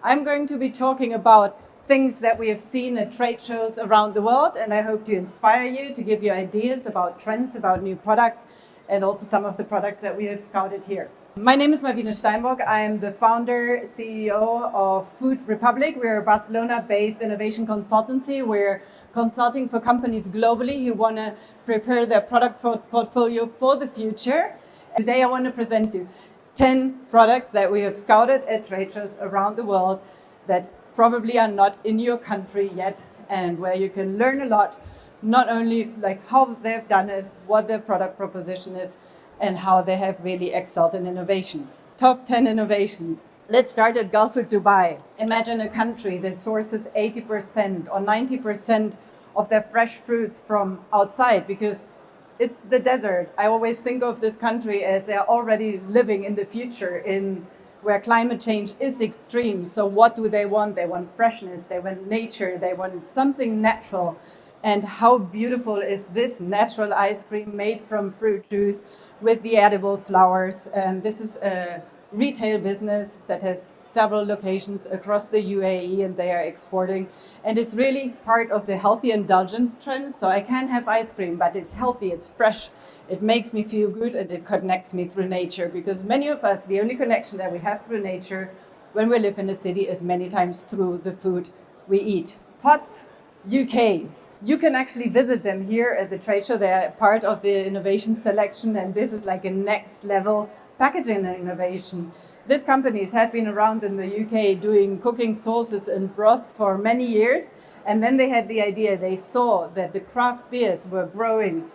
I'm going to be talking about things that we have seen at trade shows around the world, and I hope to inspire you, to give you ideas about trends, about new products, and also some of the products that we have scouted here. My name is Marvine Steinbock. I am the founder, CEO of Food Republic. We're a Barcelona-based innovation consultancy. We're consulting for companies globally who want to prepare their product portfolio for the future. Today I want to present you 10 products that we have scouted at trade shows around the world that probably are not in your country yet, and where you can learn a lot, not only like how they've done it, what their product proposition is, and how they have really excelled in innovation. Top 10 innovations. Let's start at Gulf of Dubai. Imagine a country that sources 80% or 90% of their fresh fruits from outside because it's the desert. I always think of this country as they're already living in the future in where climate change is extreme. So what do they want? They want freshness, they want nature, they want something natural. And how beautiful is this natural ice cream made from fruit juice with the edible flowers? This is a retail business that has several locations across the UAE, and they are exporting. And it's really part of the healthy indulgence trend. So I can have ice cream, but it's healthy, it's fresh, it makes me feel good, and it connects me through nature. Because many of us, the only connection that we have through nature when we live in a city is many times through the food we eat. Pots, UK. You can actually visit them here at the trade show. They're part of the innovation selection, and this is like a next level packaging innovation. This companies had been around in the UK doing cooking sauces and broth for many years, and then they had the idea. They saw that the craft beers were growing,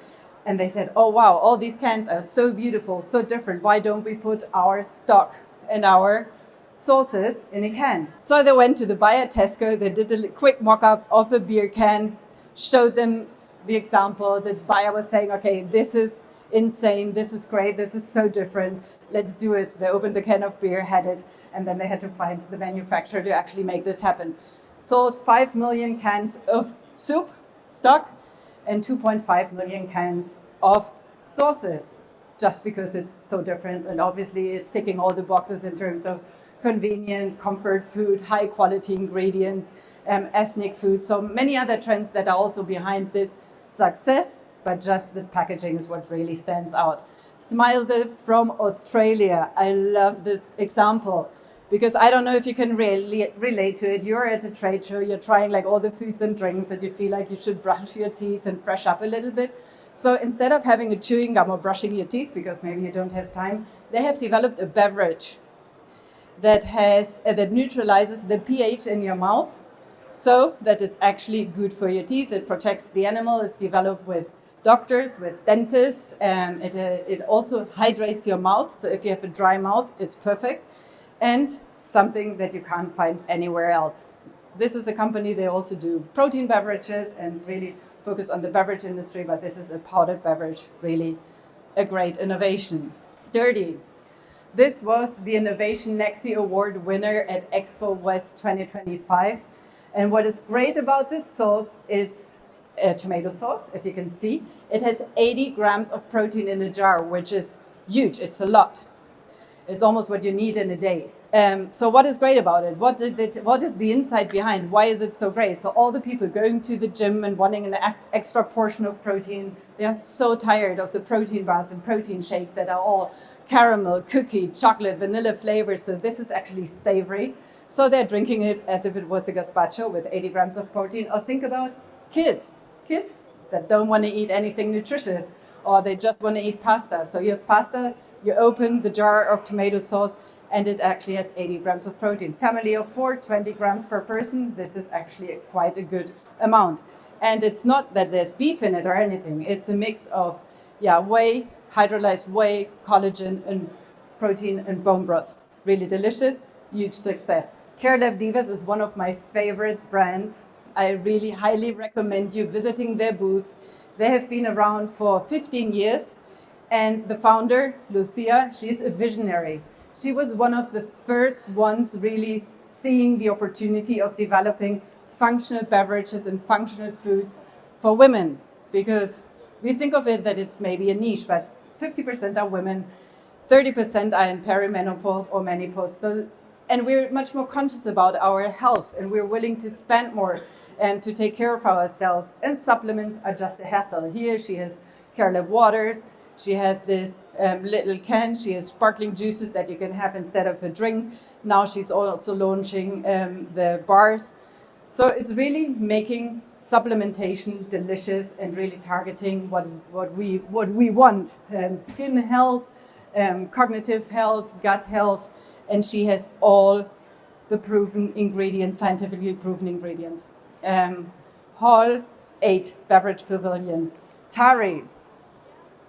and they said, oh wow, all these cans are so beautiful, so different. Why don't we put our stock and our sauces in a can? So they went to the buyer Tesco, they did a quick mock-up of a beer can, showed them the example. The buyer was saying, okay, this is insane, this is great, this is so different, let's do it. They opened the can of beer, had it, and then they had to find the manufacturer to actually make this happen. Sold 5 million cans of soup stock and 2.5 million cans of sauces, just because it's so different. And obviously it's ticking all the boxes in terms of convenience, comfort food, high quality ingredients, ethnic food. So many other trends that are also behind this success, but just the packaging is what really stands out. Smiled from Australia. I love this example because I don't know if you can really relate to it. You're at a trade show, you're trying like all the foods and drinks, and you feel like you should brush your teeth and fresh up a little bit. So instead of having a chewing gum or brushing your teeth, because maybe you don't have time, they have developed a beverage that neutralizes the pH in your mouth, so that it's actually good for your teeth. It protects the animal. It's developed with doctors, with dentists, and it also hydrates your mouth. So if you have a dry mouth, it's perfect, and something that you can't find anywhere else. This is a company, they also do protein beverages and really focus on the beverage industry, but this is a powdered beverage, really a great innovation. Sturdy. This was the Innovation Nexi Award winner at Expo West 2025. And what is great about this sauce, it's a tomato sauce, as you can see. It has 80 grams of protein in a jar, which is huge. It's a lot. It's almost what you need in a day. So what is great about it? What is the insight behind? Why is it so great? So all the people going to the gym and wanting an extra portion of protein, they are so tired of the protein bars and protein shakes that are all caramel, cookie, chocolate, vanilla flavors. So this is actually savory. So they're drinking it as if it was a gazpacho with 80 grams of protein. Or think about kids that don't want to eat anything nutritious, or they just want to eat pasta. So you have pasta, you open the jar of tomato sauce, and it actually has 80 grams of protein. Family of 4, 20 grams per person. This is actually quite a good amount. And it's not that there's beef in it or anything. It's a mix of whey, hydrolyzed whey, collagen, and protein and bone broth. Really delicious, huge success. Care Lab Divas is one of my favorite brands. I really highly recommend you visiting their booth. They have been around for 15 years. And the founder, Lucia, she's a visionary. She was one of the first ones really seeing the opportunity of developing functional beverages and functional foods for women. Because we think of it that it's maybe a niche, but 50% are women, 30% are in perimenopause or menopause. So And we're much more conscious about our health, and we're willing to spend more and to take care of ourselves. And supplements are just a hassle. Here she has Carolab waters. She has this little can. She has sparkling juices that you can have instead of a drink. Now she's also launching the bars. So it's really making supplementation delicious and really targeting what we want: skin health, cognitive health, gut health, and she has all the proven ingredients, scientifically proven ingredients. Hall 8 Beverage Pavilion. Tari,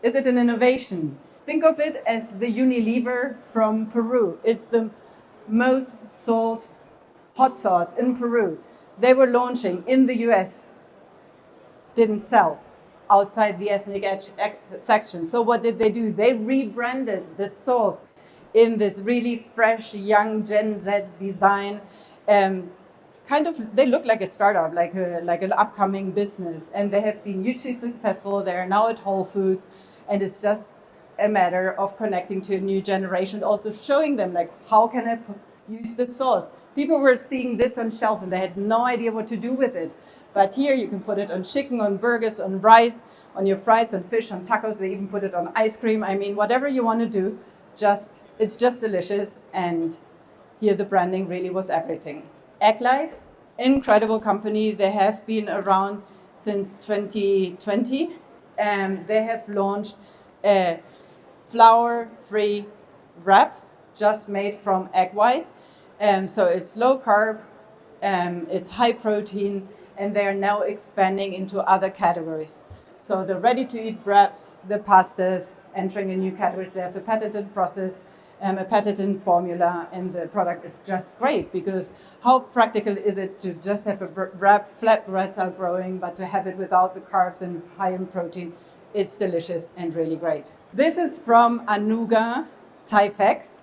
is it an innovation? Think of it as the Unilever from Peru. It's the most sold hot sauce in Peru. They were launching in the US, didn't sell outside the ethnic section. So what did they do? They rebranded the sauce in this really fresh, young Gen Z design. They look like a startup, like an upcoming business, and they have been hugely successful. They are now at Whole Foods, and it's just a matter of connecting to a new generation, also showing them like, how can I use this sauce? People were seeing this on shelf and they had no idea what to do with it. But here you can put it on chicken, on burgers, on rice, on your fries, on fish, on tacos. They even put it on ice cream. I mean, whatever you want to do, it's just delicious. And here the branding really was everything. Egg Life, incredible company. They have been around since 2020. They have launched a flour-free wrap just made from egg white. So it's low carb, it's high protein, and they are now expanding into other categories. So the ready-to-eat wraps, the pastas, entering in new categories. They have a patented process, a patented formula, and the product is just great, because how practical is it to just have a wrap? Flatbreads are growing, but to have it without the carbs and high in protein, it's delicious and really great. This is from ANUGA Tyfex.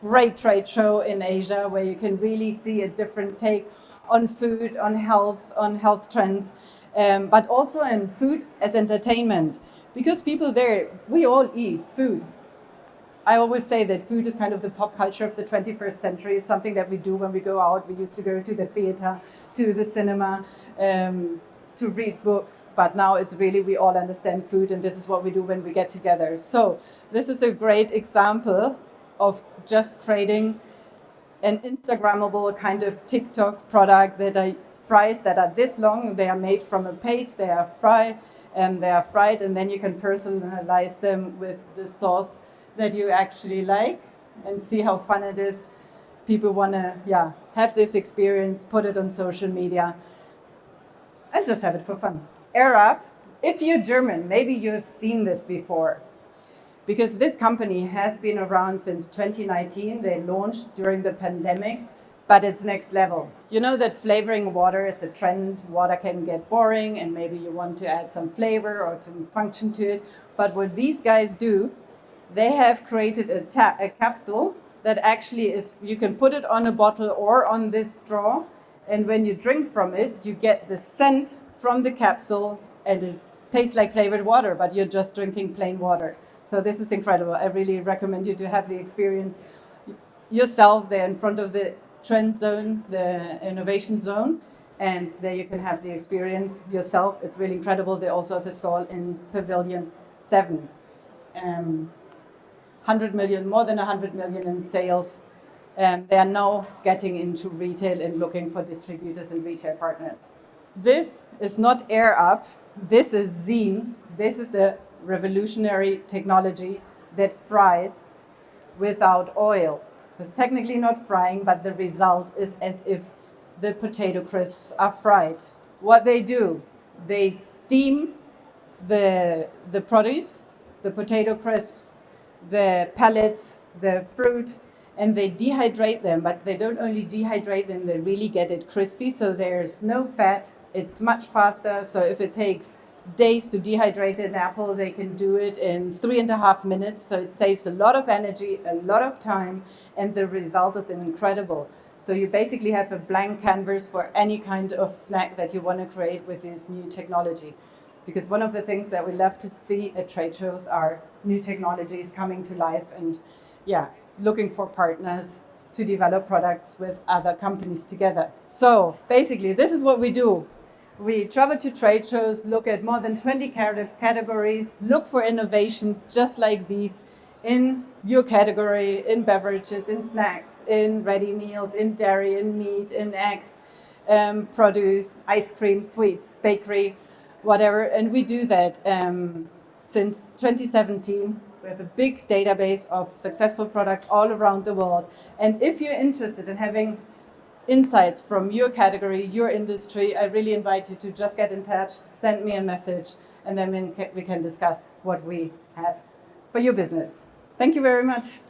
Great trade show in Asia where you can really see a different take on food, on health trends, but also in food as entertainment. Because people there, we all eat food. I always say that food is kind of the pop culture of the 21st century. It's something that we do when we go out. We used to go to the theater, to the cinema, to read books, but now it's really, we all understand food, and this is what we do when we get together. So this is a great example of just creating an Instagrammable kind of TikTok product that are fries that are this long. They are made from a paste, they are fried, and then you can personalize them with the sauce that you actually like, and see how fun it is. People want to have this experience, put it on social media, and just have it for fun. Air Up, if you're German, maybe you have seen this before, because this company has been around since 2019. They launched during the pandemic, but it's next level. You know that flavoring water is a trend. Water can get boring, and maybe you want to add some flavor or some function to it. But what these guys do, they have created a capsule that actually is, you can put it on a bottle or on this straw, and when you drink from it, you get the scent from the capsule, and it tastes like flavored water, but you're just drinking plain water. So this is incredible. I really recommend you to have the experience yourself there in front of the trend zone, the innovation zone, and there you can have the experience yourself. It's really incredible. They also have a stall in Pavilion 7. 100 million, more than 100 million in sales. They are now getting into retail and looking for distributors and retail partners. This is not Air Up. This is Zine. This is a revolutionary technology that fries without oil. So it's technically not frying, but the result is as if the potato crisps are fried. What they do, they steam the produce, the potato crisps, the pellets, the fruit, and they dehydrate them. But they don't only dehydrate them, they really get it crispy, so there's no fat. It's much faster. So if it takes days to dehydrate an apple, they can do it in 3.5 minutes. So it saves a lot of energy, a lot of time, and the result is incredible. So you basically have a blank canvas for any kind of snack that you want to create with this new technology. Because one of the things that we love to see at trade shows are new technologies coming to life, and looking for partners to develop products with other companies together. So basically, this is what we do. We travel to trade shows, look at more than 20 categories, look for innovations just like these in your category, in beverages, in snacks, in ready meals, in dairy, in meat, in eggs, produce, ice cream, sweets, bakery, whatever. And we do that since 2017. We have a big database of successful products all around the world. And if you're interested in having insights from your category, your industry, I really invite you to just get in touch, send me a message, and then we can discuss what we have for your business. Thank you very much.